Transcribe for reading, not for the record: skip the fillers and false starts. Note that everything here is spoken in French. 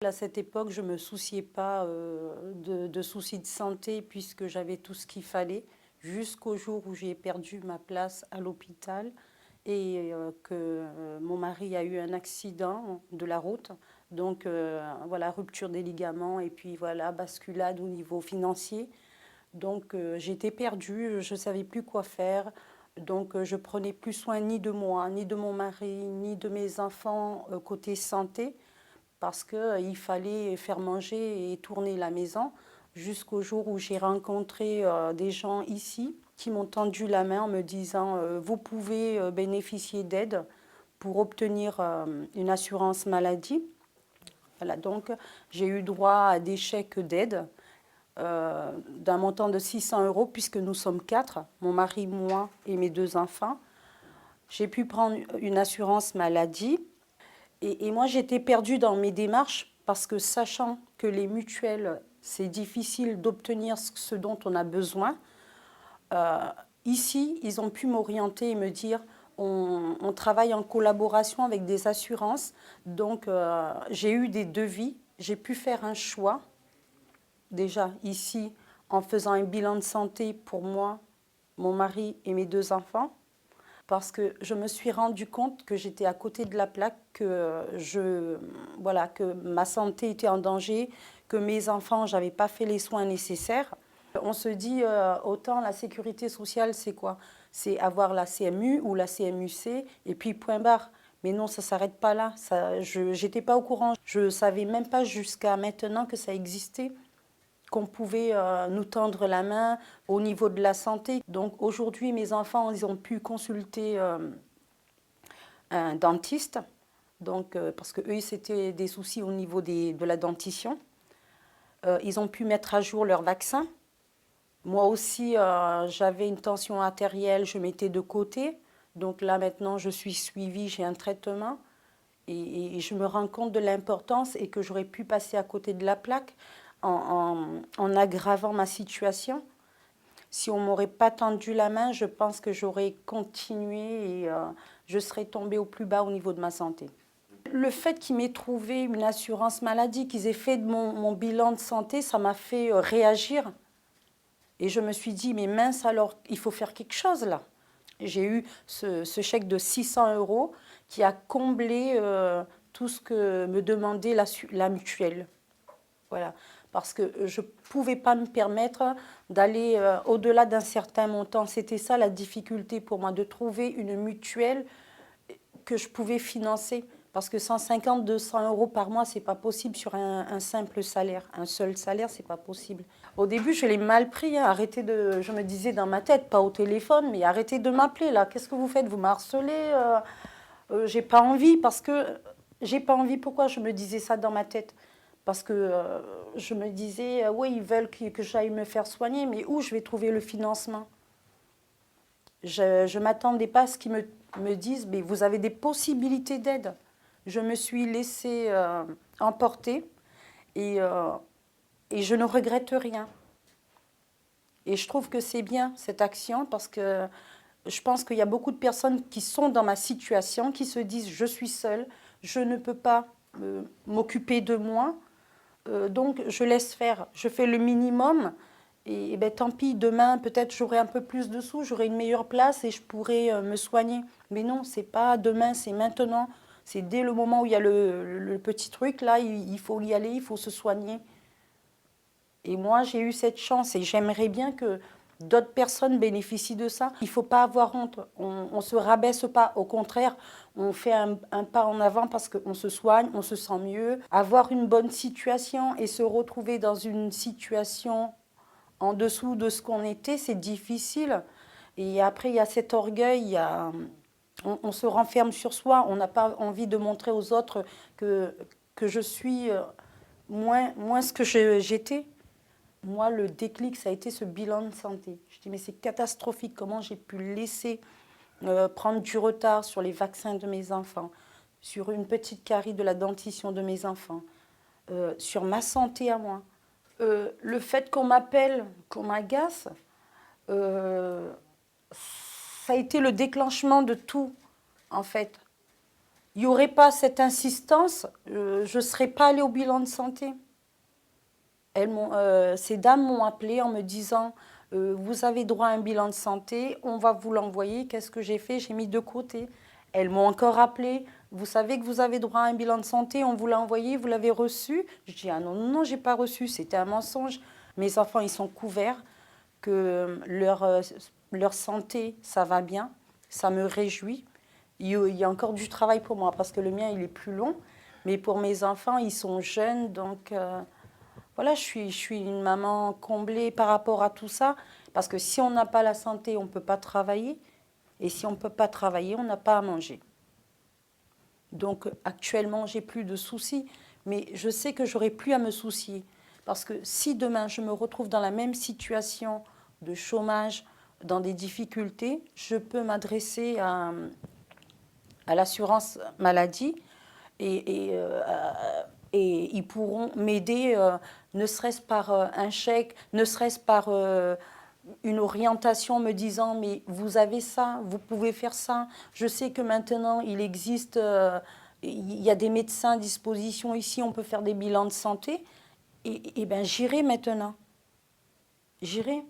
À cette époque, je ne me souciais pas de soucis de santé puisque j'avais tout ce qu'il fallait jusqu'au jour où j'ai perdu ma place à l'hôpital et que mon mari a eu un accident de la route. Donc voilà, rupture des ligaments et puis voilà, basculade au niveau financier. Donc j'étais perdue, je ne savais plus quoi faire. Donc je prenais plus soin ni de moi, ni de mon mari, ni de mes enfants côté santé parce qu'il fallait faire manger et tourner la maison jusqu'au jour où j'ai rencontré des gens ici qui m'ont tendu la main en me disant vous pouvez bénéficier d'aide pour obtenir une assurance maladie. Voilà, donc j'ai eu droit à des chèques d'aide d'un montant de 600 euros puisque nous sommes quatre, mon mari, moi et mes deux enfants. J'ai pu prendre une assurance maladie. Et moi, j'étais perdue dans mes démarches parce que sachant que les mutuelles, c'est difficile d'obtenir ce dont on a besoin, euh, ici, ils ont pu m'orienter et me dire on travaille en collaboration avec des assurances. Donc, j'ai eu des devis, j'ai pu faire un choix. Déjà, ici, en faisant un bilan de santé pour moi, mon mari et mes deux enfants parce que je me suis rendu compte que j'étais à côté de la plaque, voilà, que ma santé était en danger, que mes enfants, je n'avais pas fait les soins nécessaires. On se dit, autant la sécurité sociale, c'est quoi? C'est avoir la CMU ou la CMUC, et puis point barre. Mais non, ça ne s'arrête pas là. Je n'étais pas au courant. Je ne savais même pas jusqu'à maintenant que ça existait, qu'on pouvait nous tendre la main au niveau de la santé. Donc aujourd'hui, mes enfants, ils ont pu consulter un dentiste, donc, parce que eux, c'était des soucis au niveau de la dentition. Ils ont pu mettre à jour leur vaccin. Moi aussi, j'avais une tension artérielle, je mettais de côté. Donc là, maintenant, je suis suivie, j'ai un traitement. Et je me rends compte de l'importance et que j'aurais pu passer à côté de la plaque en aggravant ma situation. Si on ne m'aurait pas tendu la main, je pense que j'aurais continué et je serais tombée au plus bas au niveau de ma santé. Le fait qu'ils m'aient trouvé une assurance maladie, qu'ils aient fait de mon bilan de santé, ça m'a fait réagir. Et je me suis dit, mais mince alors, il faut faire quelque chose là. J'ai eu ce chèque de 600 euros qui a comblé tout ce que me demandait la mutuelle. Voilà, parce que je ne pouvais pas me permettre d'aller au-delà d'un certain montant. C'était ça la difficulté pour moi, de trouver une mutuelle que je pouvais financer. Parce que 150, 200 euros par mois, c'est pas possible sur un simple salaire. Un seul salaire, c'est pas possible. Au début, je l'ai mal pris. Hein. Je me disais dans ma tête, pas au téléphone, mais arrêtez de m'appeler là. Qu'est-ce que vous faites? Vous m'harcelez j'ai pas envie parce que j'ai pas envie. Pourquoi je me disais ça dans ma tête? Parce que je me disais, oui, ils veulent que j'aille me faire soigner, mais où je vais trouver le financement? Je ne m'attendais pas à ce qu'ils me disent, mais vous avez des possibilités d'aide. Je me suis laissée emporter et, et je ne regrette rien. Et je trouve que c'est bien cette action parce que je pense qu'il y a beaucoup de personnes qui sont dans ma situation, qui se disent je suis seule, je ne peux pas m'occuper de moi, donc je laisse faire, je fais le minimum et ben, tant pis, demain peut-être j'aurai un peu plus de sous, j'aurai une meilleure place et je pourrai me soigner. Mais non, c'est pas demain, c'est maintenant. C'est dès le moment où il y a le petit truc, là, il faut y aller, il faut se soigner. Et moi, j'ai eu cette chance et j'aimerais bien que d'autres personnes bénéficient de ça. Il ne faut pas avoir honte, on ne se rabaisse pas. Au contraire, on fait un pas en avant parce qu'on se soigne, on se sent mieux. Avoir une bonne situation et se retrouver dans une situation en dessous de ce qu'on était, c'est difficile. Et après, il y a cet orgueil, on se renferme sur soi, on n'a pas envie de montrer aux autres que je suis moins ce que j'étais. Moi, le déclic, ça a été ce bilan de santé. Je dis, mais c'est catastrophique, comment j'ai pu laisser prendre du retard sur les vaccins de mes enfants, sur une petite carie de la dentition de mes enfants, sur ma santé à moi. Le fait qu'on m'appelle, qu'on m'agace, ça a été le déclenchement de tout, en fait. il n'y aurait pas cette insistance, je ne serais pas allée au bilan de santé. Ces dames m'ont appelé en me disant vous avez droit à un bilan de santé, on va vous l'envoyer. Qu'est-ce que j'ai fait? J'ai mis de côté. Elles m'ont encore appelé. Vous savez que vous avez droit à un bilan de santé, on vous l'a envoyé, vous l'avez reçu? Je dis ah non, non, non, j'ai pas reçu, c'était un mensonge. Mes enfants, ils sont couverts, que leur santé, ça va bien, ça me réjouit. Il y a encore du travail pour moi parce que le mien, il est plus long. Mais pour mes enfants, ils sont jeunes, donc voilà, je suis une maman comblée par rapport à tout ça. Parce que si on n'a pas la santé, on ne peut pas travailler. Et si on ne peut pas travailler, on n'a pas à manger. Donc actuellement, j'ai plus de soucis. Mais je sais que j'aurai plus à me soucier. Parce que si demain, je me retrouve dans la même situation de chômage, dans des difficultés, je peux m'adresser à l'assurance maladie et ils pourront m'aider, ne serait-ce par un chèque, ne serait-ce par une orientation me disant mais vous avez ça, vous pouvez faire ça. Je sais que maintenant il existe, il y a des médecins à disposition ici, on peut faire des bilans de santé. Et ben j'irai maintenant, j'irai.